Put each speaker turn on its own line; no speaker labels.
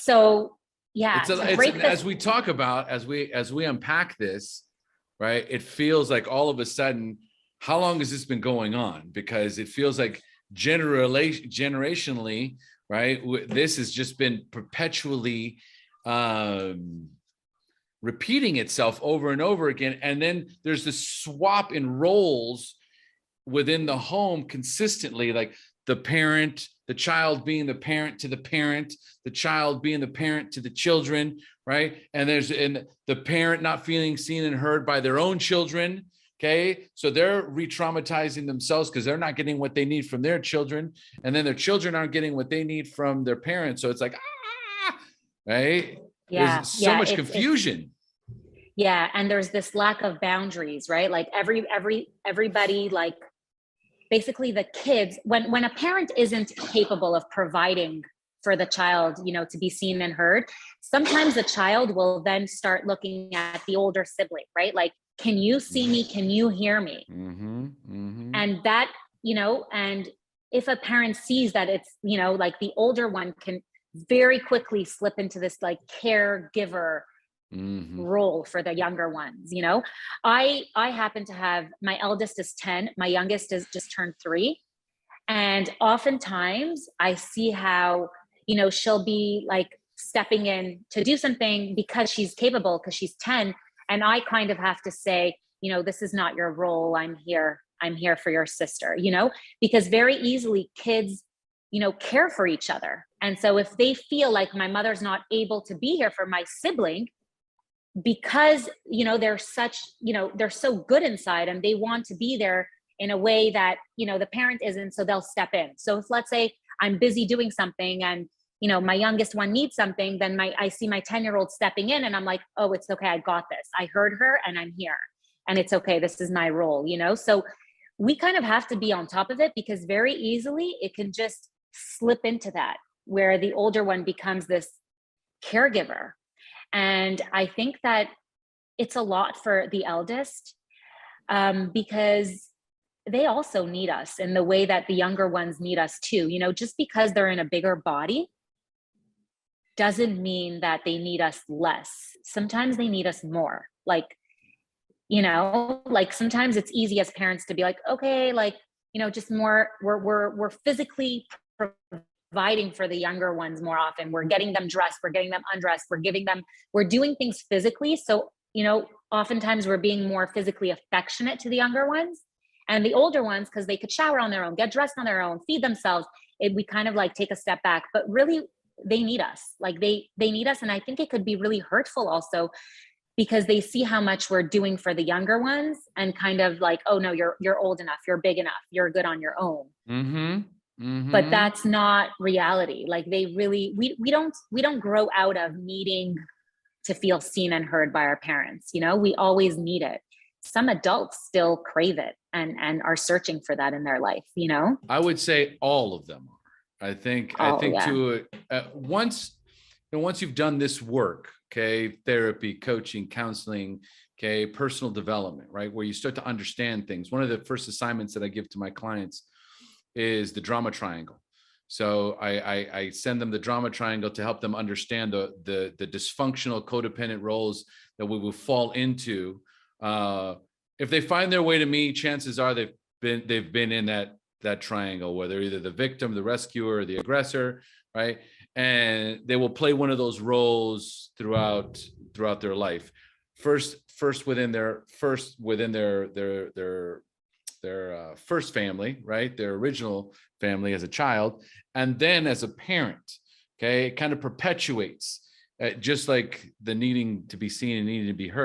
So yeah, to
it's
break this.
as we talk about, as we unpack this, right? It feels like all of a sudden, how long has this been going on? Because it feels like generationally, right? This has just been perpetually repeating itself over and over again. And then there's this swap in roles within the home consistently, like the child being the parent to the parent, the child being the parent to the children, right? And the parent not feeling seen and heard by their own children. Okay, so they're re-traumatizing themselves because they're not getting what they need from their children, and then their children aren't getting what they need from their parents. So it's like, right?
Yeah,
There's so much confusion.
Yeah, and there's this lack of boundaries, right? Like everybody, like basically the kids, when a parent isn't capable of providing for the child, to be seen and heard, sometimes the child will then start looking at the older sibling, right? Like, can you see me? Can you hear me?
Mm-hmm, mm-hmm.
And that, and if a parent sees that it's, like the older one can very quickly slip into this like caregiver role for the younger ones. I happen to have, my eldest is 10, my youngest is just turned 3. And oftentimes I see how, she'll be like stepping in to do something because she's capable, because she's 10. And I kind of have to say, this is not your role. I'm here for your sister, because very easily kids, care for each other. And so if they feel like my mother's not able to be here for my sibling, because, they're they're so good inside and they want to be there in a way that, the parent isn't, so they'll step in. So if, let's say I'm busy doing something and, my youngest one needs something, then I see my 10-year-old stepping in and I'm like, oh, it's okay. I got this. I heard her and I'm here and it's okay. This is my role, So we kind of have to be on top of it, because very easily it can just slip into that, where the older one becomes this caregiver. And I think that it's a lot for the eldest, because they also need us in the way that the younger ones need us too. Just because they're in a bigger body doesn't mean that they need us less. Sometimes they need us more. Like, like sometimes it's easy as parents to be like, okay, like, just more, we're physically providing for the younger ones more often. We're getting them dressed, we're getting them undressed, we're doing things physically. So, oftentimes we're being more physically affectionate to the younger ones, and the older ones, because they could shower on their own, get dressed on their own, feed themselves. We kind of like take a step back, but really they need us. Like they need us. And I think it could be really hurtful also, because they see how much we're doing for the younger ones and kind of like, oh no, you're old enough, you're big enough, you're good on your own.
Mm-hmm. Mm-hmm.
But that's not reality. Like they really, we don't grow out of needing to feel seen and heard by our parents. We always need it. Some adults still crave it and are searching for that in their life.
I would say all of them are. I think yeah. Once you've done this work, okay, therapy, coaching, counseling, okay, personal development, right, where you start to understand things. One of the first assignments that I give to my clients is the drama triangle. So I send them the drama triangle to help them understand the dysfunctional codependent roles that we will fall into. If they find their way to me, chances are they've been in that triangle, where they're either the victim, the rescuer, or the aggressor, right? And they will play one of those roles throughout their life. First within their first family, right? Their original family as a child, and then as a parent. Okay, it kind of perpetuates, just like the needing to be seen and needing to be heard.